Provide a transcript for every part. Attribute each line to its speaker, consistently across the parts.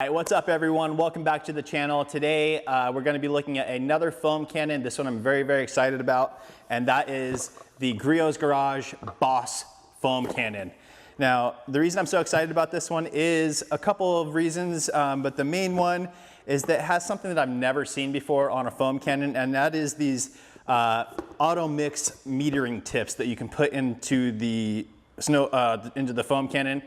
Speaker 1: Hi, what's up everyone? Welcome back to the channel. Today we're going to be looking at another foam cannon. This one I'm very excited about, and that is the Griots Garage Boss foam cannon. Now the reason I'm so excited about this one is a couple of reasons, but the main one is that it has something that I've never seen before on a foam cannon, and that is these auto mix metering tips that you can put into the foam cannon.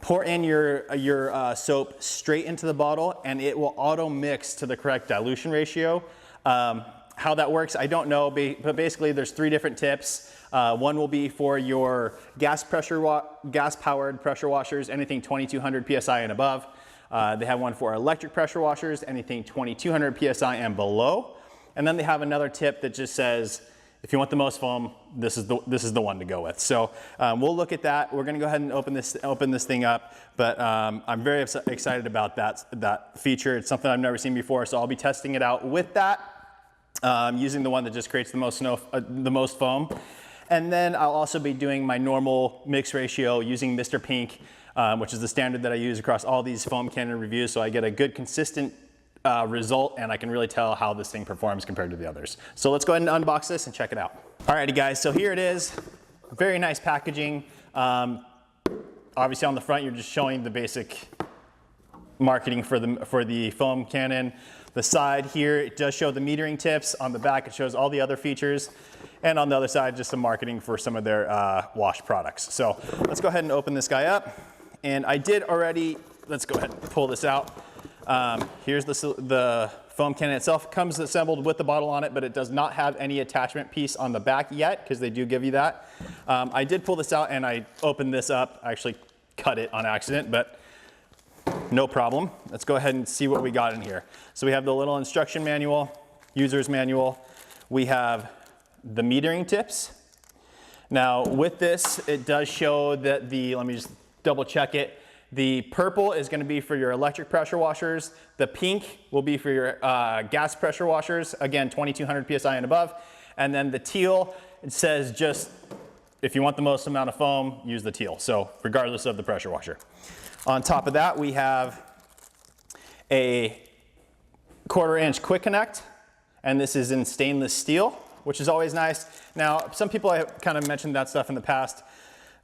Speaker 1: Pour in your soap straight into the bottle and it will auto mix to the correct dilution ratio. How that works, I don't know, but basically there's 3 different tips. One will be for your gas-powered pressure washers, anything 2200 PSI and above. They have one for electric pressure washers, anything 2200 PSI and below. And then they have another tip that just says, if you want the most foam, this is the one to go with. So we'll look at that. We're gonna go ahead and open this thing up, but I'm very excited about that feature. It's something I've never seen before, so I'll be testing it out with that, using the one that just creates the most foam. And then I'll also be doing my normal mix ratio using Mr. Pink, which is the standard that I use across all these foam cannon reviews, so I get a good consistent result, and I can really tell how this thing performs compared to the others. So let's go ahead and unbox this and check it out. Alrighty guys, so here it is. Very nice packaging. Obviously on the front you're just showing the basic marketing for the foam cannon. The side here, it does show the metering tips. On the back it shows all the other features. And on the other side, just some marketing for some of their wash products. So let's go ahead and open this guy up. And I did already, let's go ahead and pull this out. Here's the foam cannon itself. It comes assembled with the bottle on it, but it does not have any attachment piece on the back yet, because they do give you that. I did pull this out and I opened this up. I actually cut it on accident, but no problem. Let's go ahead and see what we got in here. So we have the little instruction manual, user's manual. We have the metering tips. Now with this, it does show that let me just double check it. The purple is going to be for your electric pressure washers. The pink will be for your gas pressure washers, again 2200 PSI and above. And then the teal, it says just if you want the most amount of foam, use the teal. So regardless of the pressure washer. On top of that, we have a 1/4 inch quick connect, and this is in stainless steel, which is always nice. Now, some people have kind of mentioned that stuff in the past.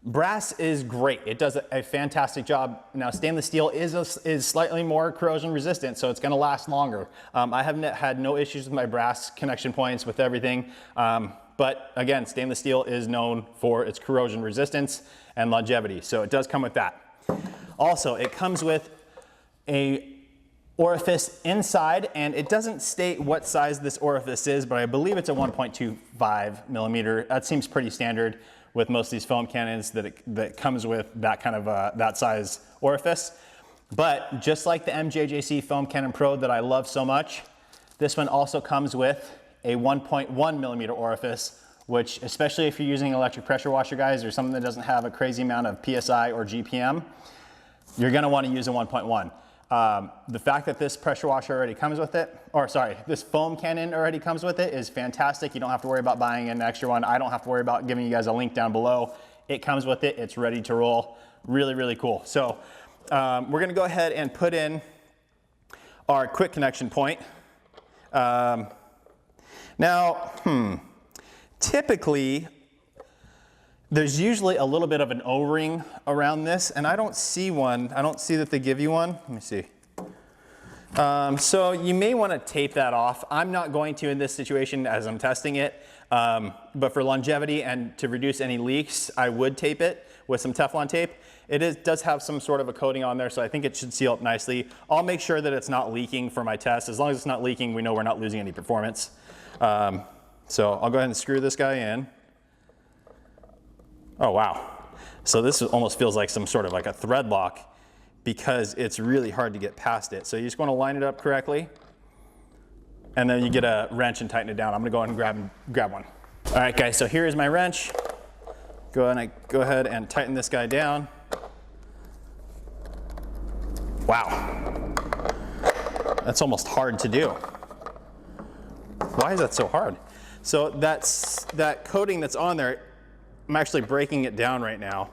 Speaker 1: Brass is great. It does a fantastic job. Now stainless steel is slightly more corrosion resistant, so it's gonna last longer. I haven't had no issues with my brass connection points with everything. But again, stainless steel is known for its corrosion resistance and longevity, so it does come with that. Also, it comes with a orifice inside, and it doesn't state what size this orifice is, but I believe it's a 1.25 millimeter. That seems pretty standard with most of these foam cannons that comes with that kind of that size orifice. But just like the MJJC Foam Cannon Pro that I love so much, this one also comes with a 1.1 millimeter orifice, which, especially if you're using electric pressure washer, guys, or something that doesn't have a crazy amount of PSI or GPM, you're gonna wanna use a 1.1. The fact that this pressure washer already comes with it, or sorry, this foam cannon already comes with it is fantastic. You don't have to worry about buying an extra one. I don't have to worry about giving you guys a link down below. It comes with it, it's ready to roll. Really cool. So we're gonna go ahead and put in our quick connection point. Typically, there's usually a little bit of an O-ring around this, and I don't see one. I don't see that they give you one. Let me see. So you may want to tape that off. I'm not going to in this situation as I'm testing it, but for longevity and to reduce any leaks, I would tape it with some Teflon tape. It does have some sort of a coating on there, so I think it should seal up nicely. I'll make sure that it's not leaking for my test. As long as it's not leaking, we know we're not losing any performance. So I'll go ahead and screw this guy in. Oh wow, so this almost feels like some sort of like a thread lock because it's really hard to get past it. So you just want to line it up correctly, and then you get a wrench and tighten it down. I'm gonna go ahead and grab one. All right guys, so here is my wrench. Go ahead and tighten this guy down. Wow, that's almost hard to do. Why is that so hard? So that coating that's on there, I'm actually breaking it down right now.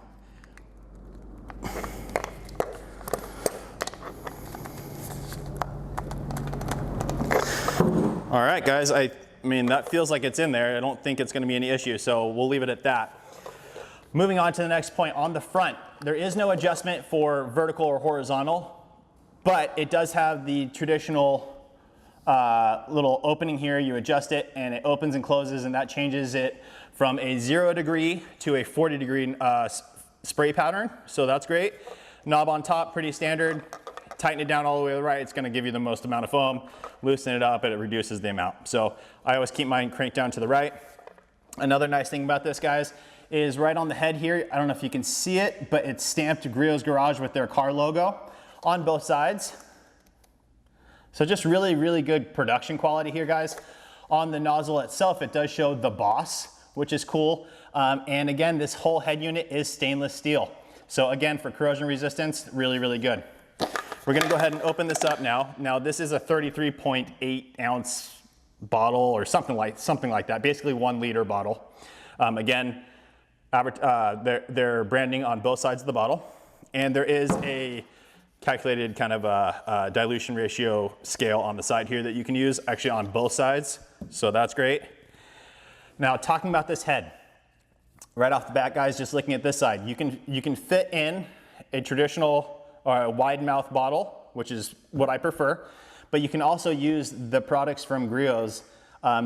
Speaker 1: All right, guys, I mean, that feels like it's in there. I don't think it's gonna be any issue, so we'll leave it at that. Moving on to the next point, on the front, there is no adjustment for vertical or horizontal, but it does have the traditional little opening here. You adjust it and it opens and closes, and that changes it from a 0 degree to a 40 degree spray pattern. So that's great. Knob on top, pretty standard. Tighten it down all the way to the right. It's gonna give you the most amount of foam. Loosen it up and it reduces the amount. So I always keep mine cranked down to the right. Another nice thing about this, guys, is right on the head here, I don't know if you can see it, but it's stamped Griot's Garage with their car logo on both sides. So just really, really good production quality here, guys. On the nozzle itself, it does show the Boss, which is cool. And again, this whole head unit is stainless steel. So again, for corrosion resistance, really, really good. We're gonna go ahead and open this up now. Now this is a 33.8 ounce bottle or something like that, basically 1 liter bottle. Again, their branding on both sides of the bottle. And there is a calculated kind of a dilution ratio scale on the side here that you can use, actually on both sides. So that's great. Now talking about this head, right off the bat, guys, just looking at this side, you can fit in a traditional wide mouth bottle, which is what I prefer, but you can also use the products from Griots,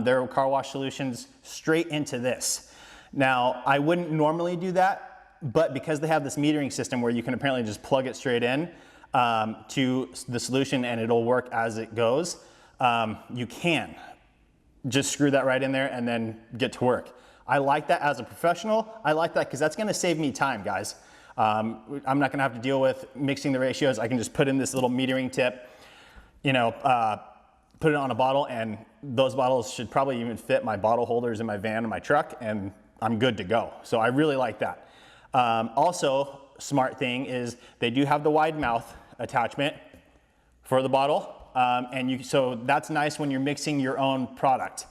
Speaker 1: their car wash solutions, straight into this. Now, I wouldn't normally do that, but because they have this metering system where you can apparently just plug it straight in to the solution and it'll work as it goes, you can just screw that right in there and then get to work. I like that as a professional. I like that because that's gonna save me time, guys. I'm not gonna have to deal with mixing the ratios. I can just put in this little metering tip, put it on a bottle, and those bottles should probably even fit my bottle holders in my van and my truck, and I'm good to go. So I really like that. Also, smart thing is they do have the wide mouth attachment for the bottle. So that's nice when you're mixing your own product.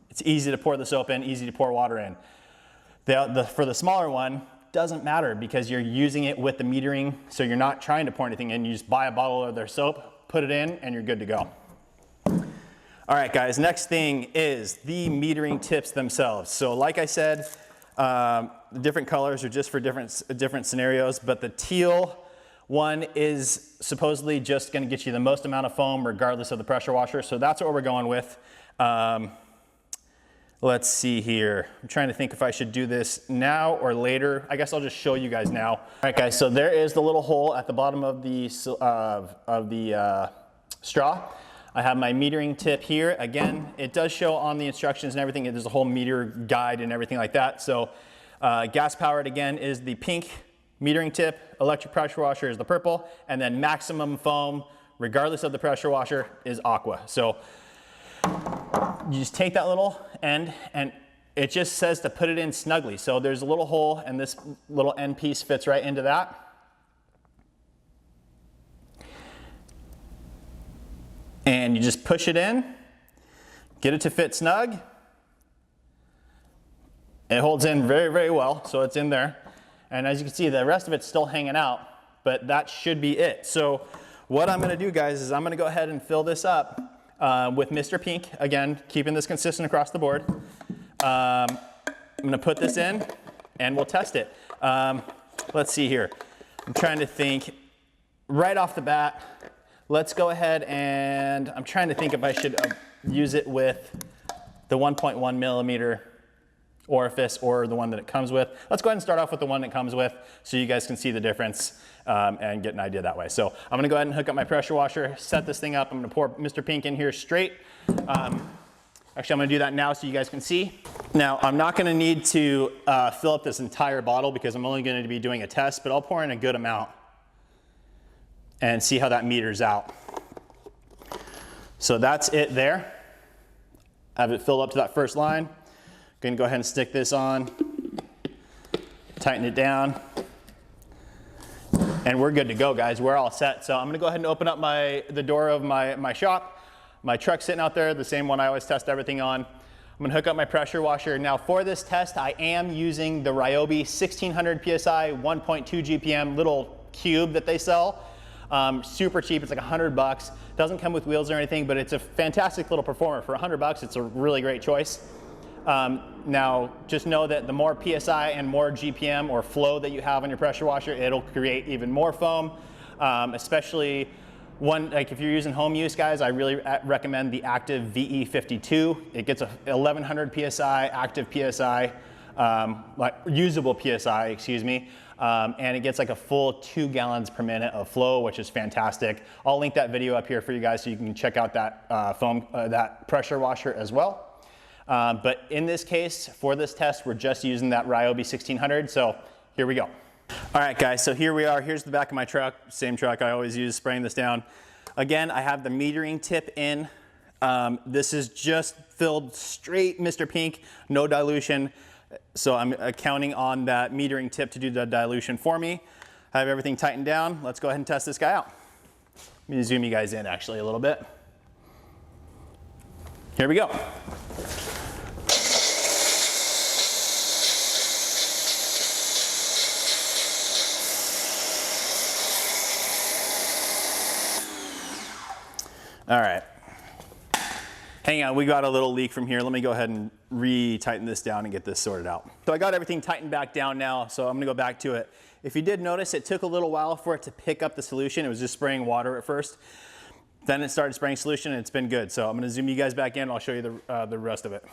Speaker 1: It's easy to pour the soap in, easy to pour water in. For the smaller one, doesn't matter because you're using it with the metering, so you're not trying to pour anything in. You just buy a bottle of their soap, put it in, and you're good to go. All right, guys, next thing is the metering tips themselves. So like I said, the different colors are just for different scenarios, but the teal one is supposedly just gonna get you the most amount of foam regardless of the pressure washer. So that's what we're going with. Let's see here. I'm trying to think if I should do this now or later. I guess I'll just show you guys now. All right, guys, so there is the little hole at the bottom of the straw. I have my metering tip here. Again, it does show on the instructions and everything. There's a whole meter guide and everything like that. So gas powered, again, is the pink metering tip. Electric pressure washer is the purple. And then maximum foam, regardless of the pressure washer, is aqua. So you just take that little end and it just says to put it in snugly. So there's a little hole and this little end piece fits right into that. And you just push it in, get it to fit snug. It holds in very, very well, so it's in there. And as you can see, the rest of it's still hanging out, but that should be it. So what I'm gonna do, guys, is I'm gonna go ahead and fill this up with Mr. Pink. Again, keeping this consistent across the board. I'm gonna put this in and we'll test it. Let's see here. I'm trying to think right off the bat. Let's go ahead and I'm trying to think if I should use it with the 1.1 millimeter orifice or the one that it comes with. Let's go ahead and start off with the one it comes with so you guys can see the difference and get an idea that way. So I'm gonna go ahead and hook up my pressure washer, set this thing up. I'm gonna pour Mr. Pink in here straight. Actually, I'm gonna do that now so you guys can see. Now, I'm not gonna need to fill up this entire bottle because I'm only gonna be doing a test, but I'll pour in a good amount and see how that meters out. So that's it there. I have it filled up to that first line. Gonna go ahead and stick this on, tighten it down, and we're good to go, guys. We're all set. So I'm gonna go ahead and open up the door of my shop. My truck's sitting out there, the same one I always test everything on. I'm gonna hook up my pressure washer. Now for this test, I am using the Ryobi 1600 PSI 1.2 GPM little cube that they sell. Super cheap, it's like $100. Doesn't come with wheels or anything, but it's a fantastic little performer. For $100, it's a really great choice. Now, just know that the more PSI and more GPM or flow that you have on your pressure washer, it'll create even more foam, especially like if you're using home use, guys, I really recommend the Active VE52. It gets a 1100 PSI, active PSI, like usable PSI, excuse me, and it gets like a full 2 gallons per minute of flow, which is fantastic. I'll link that video up here for you guys so you can check out that that pressure washer as well. But in this case, for this test, we're just using that Ryobi 1600. So here we go. All right, guys, so here we are. Here's the back of my truck, same truck I always use, spraying this down. Again, I have the metering tip in. This is just filled straight Mr. Pink, no dilution. So I'm counting on that metering tip to do the dilution for me. I have everything tightened down. Let's go ahead and test this guy out. Let me zoom you guys in actually a little bit. Here we go. All right, hang on, we got a little leak from here. Let me go ahead and re-tighten this down and get this sorted out. So I got everything tightened back down now, so I'm gonna go back to it. If you did notice, it took a little while for it to pick up the solution. It was just spraying water at first. Then it started spraying solution and it's been good. So I'm gonna zoom you guys back in and I'll show you the rest of it.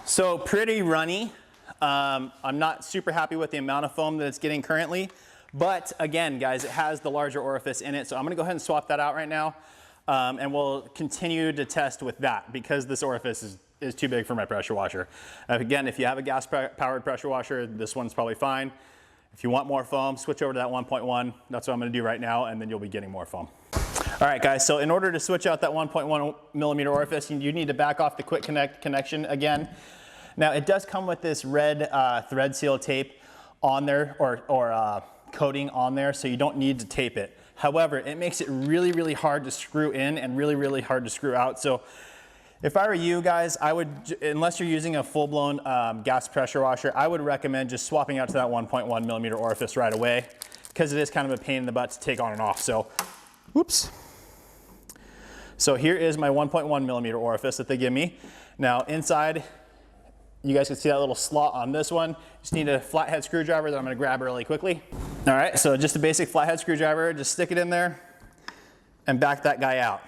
Speaker 1: So pretty runny. I'm not super happy with the amount of foam that it's getting currently, but again, guys, it has the larger orifice in it. So I'm gonna go ahead and swap that out right now. And we'll continue to test with that because this orifice is too big for my pressure washer. Again, if you have a gas powered pressure washer, this one's probably fine. If you want more foam, switch over to that 1.1. That's what I'm gonna do right now, and then you'll be getting more foam. All right, guys, so in order to switch out that 1.1 millimeter orifice, you need to back off the quick connect connection again. Now, it does come with this red thread seal tape on there, or coating on there, so you don't need to tape it. However, it makes it really, really hard to screw in and really, really hard to screw out. So if I were you guys, I would, unless you're using a full-blown gas pressure washer, I would recommend just swapping out to that 1.1 millimeter orifice right away, because it is kind of a pain in the butt to take on and off. So, whoops. So here is my 1.1 millimeter orifice that they give me. Now inside, you guys can see that little slot on this one. Just need a flathead screwdriver that I'm gonna grab really quickly. All right, so just a basic flathead screwdriver, just stick it in there and back that guy out.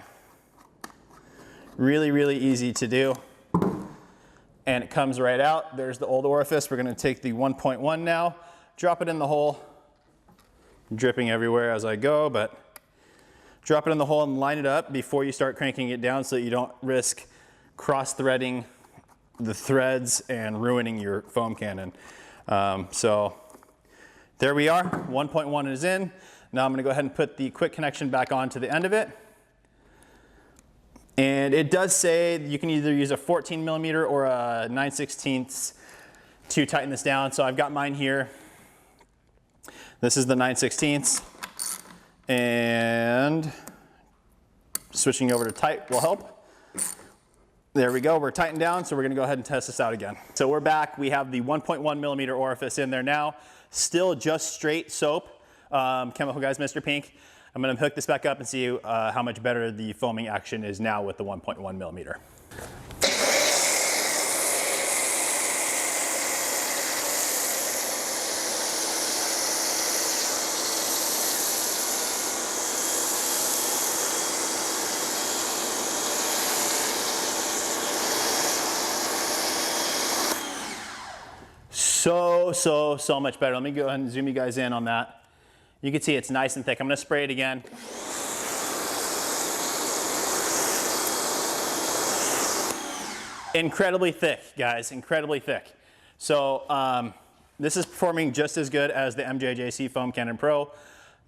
Speaker 1: Really, really easy to do. And it comes right out. There's the old orifice. We're gonna take the 1.1 now, drop it in the hole. I'm dripping everywhere as I go, but drop it in the hole and line it up before you start cranking it down so that you don't risk cross-threading the threads and ruining your foam cannon. So there we are, 1.1 is in. Now I'm gonna go ahead and put the quick connection back on to the end of it. And it does say you can either use a 14 millimeter or a 9/16 to tighten this down. So I've got mine here. This is the 9/16, and switching over to tight will help. There we go, we're tightened down, so we're gonna go ahead and test this out again. So we're back, we have the 1.1 millimeter orifice in there now. Still just straight soap, Chemical Guys Mr. Pink. I'm gonna hook this back up and see how much better the foaming action is now with the 1.1 millimeter. So much better. Let me go ahead and zoom you guys in on that. You can see it's nice and thick. I'm gonna spray it again. Incredibly thick, guys, incredibly thick. So this is performing just as good as the MJJC Foam Cannon Pro.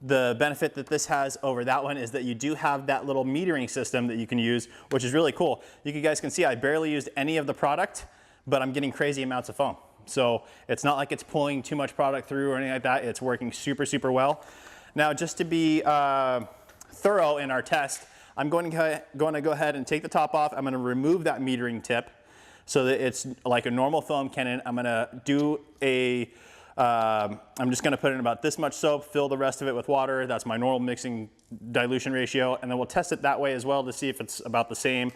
Speaker 1: The benefit that this has over that one is that you do have that little metering system that you can use, which is really cool. You guys can see I barely used any of the product, but I'm getting crazy amounts of foam. So it's not like it's pulling too much product through or anything like that. It's working super, super well. Now, just to be thorough in our test, I'm going to go ahead and take the top off. I'm going to remove that metering tip so that it's like a normal foam cannon. I'm going to do a, I'm just going to put in about this much soap, fill the rest of it with water. That's my normal mixing dilution ratio. And then we'll test it that way as well to see if it's about the same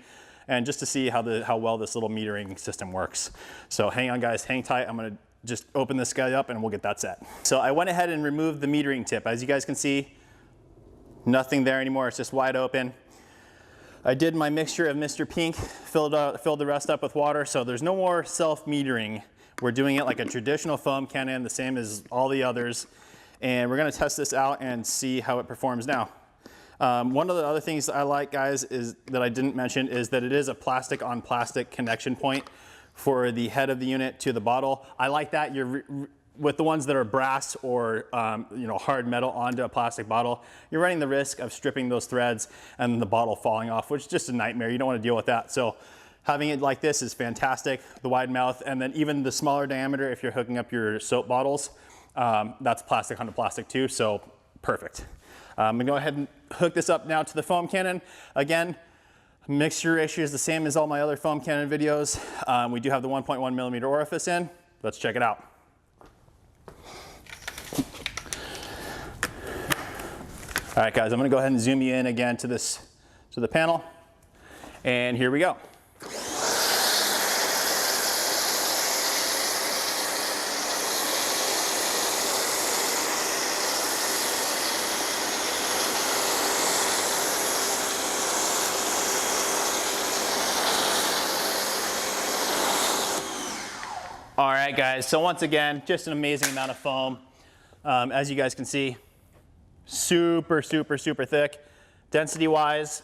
Speaker 1: and just to see how well this little metering system works. So hang on guys, hang tight. I'm going to just open this guy up and we'll get that set. So I went ahead and removed the metering tip. As you guys can see, nothing there anymore. It's just wide open. I did my mixture of Mr. Pink, filled the rest up with water, so there's no more self-metering. We're doing it like a traditional foam cannon, the same as all the others. And we're gonna test this out and see how it performs now. One of the other things I like, guys, is that I didn't mention is that it is a plastic on plastic connection point for the head of the unit to the bottle. I like that. With the ones that are brass or hard metal onto a plastic bottle, you're running the risk of stripping those threads and the bottle falling off, which is just a nightmare. You don't want to deal with that. So having it like this is fantastic, the wide mouth, and then even the smaller diameter if you're hooking up your soap bottles, that's plastic onto plastic too, so perfect. I'm gonna go ahead and hook this up now to the foam cannon. Again, mixture ratio is the same as all my other foam cannon videos. We do have the 1.1 millimeter orifice in. Let's check it out. All right, guys, I'm gonna go ahead and zoom you in again to the panel. And here we go. All right, guys, so once again, just an amazing amount of foam. As you guys can see, super, super, super thick. Density-wise,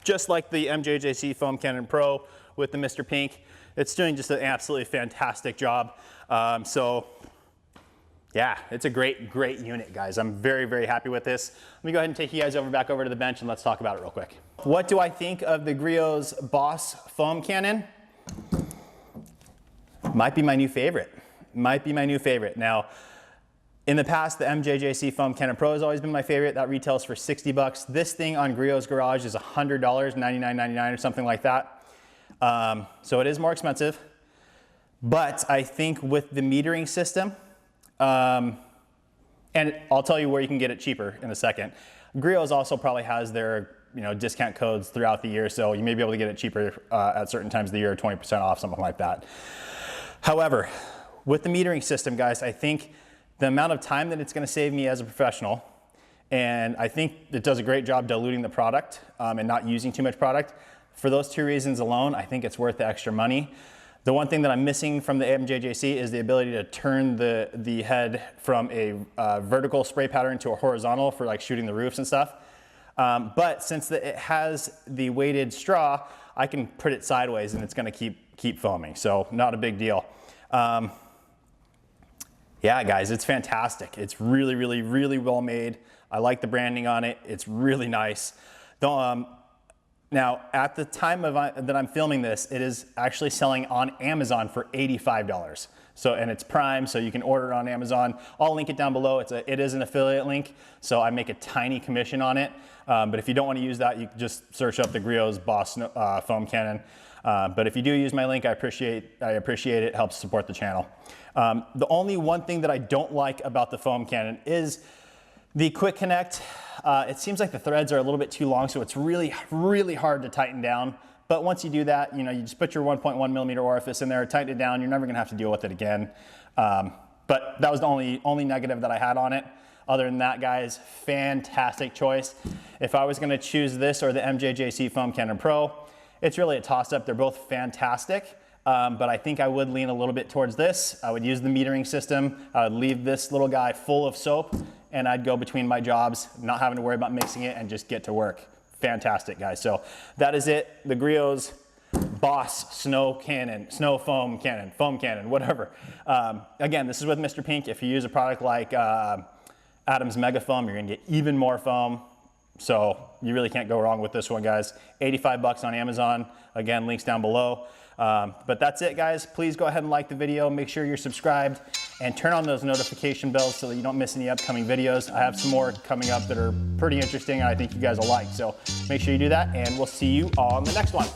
Speaker 1: just like the MJJC Foam Cannon Pro with the Mr. Pink, it's doing just an absolutely fantastic job. So yeah, it's a great, great unit, guys. I'm very, very happy with this. Let me go ahead and take you guys back over to the bench and let's talk about it real quick. What do I think of the Griot's Boss Foam Cannon? Might be my new favorite. Might be my new favorite. Now, in the past, the MJJC Foam Cannon Pro has always been my favorite. That retails for 60 bucks. This thing on Griot's Garage is $100, $99.99 or something like that. So it is more expensive. But I think with the metering system, and I'll tell you where you can get it cheaper in a second. Griot's also probably has their discount codes throughout the year, so you may be able to get it cheaper at certain times of the year, 20% off, something like that. However, with the metering system, guys, I think the amount of time that it's going to save me as a professional, and I think it does a great job diluting the product and not using too much product. For those two reasons alone, I think it's worth the extra money. The one thing that I'm missing from the MJJC is the ability to turn the head from a vertical spray pattern to a horizontal for like shooting the roofs and stuff. But since it has the weighted straw, I can put it sideways and it's going to keep foaming. So not a big deal. Yeah, guys, it's fantastic. It's really, really, really well made. I like the branding on it. It's really nice. Now, at the time that I'm filming this, it is actually selling on Amazon for $85. So, and it's Prime, so you can order it on Amazon. I'll link it down below. It is an affiliate link, so I make a tiny commission on it. But if you don't want to use that, you can just search up the Griot's Boss Foam Cannon. But if you do use my link, I appreciate it. It helps support the channel. The only one thing that I don't like about the foam cannon is the quick connect. It seems like the threads are a little bit too long, so it's really, really hard to tighten down. But once you do that, you just put your 1.1 millimeter orifice in there, tighten it down. You're never gonna have to deal with it again. But that was the only negative that I had on it. Other than that, guys, fantastic choice. If I was gonna choose this or the MJJC Foam Cannon Pro, it's really a toss-up. They're both fantastic. But I think I would lean a little bit towards this. I would use the metering system. I would leave this little guy full of soap and I'd go between my jobs, not having to worry about mixing it and just get to work. Fantastic, guys. So that is it. The Griot's Boss Foam Cannon, whatever. Again, this is with Mr. Pink. If you use a product like Adam's Mega Foam, you're gonna get even more foam. So you really can't go wrong with this one, guys. 85 bucks on Amazon. Again, links down below. But that's it, guys. Please go ahead and like the video. Make sure you're subscribed and turn on those notification bells so that you don't miss any upcoming videos. I have some more coming up that are pretty interesting and I think you guys will like. So make sure you do that, and we'll see you on the next one.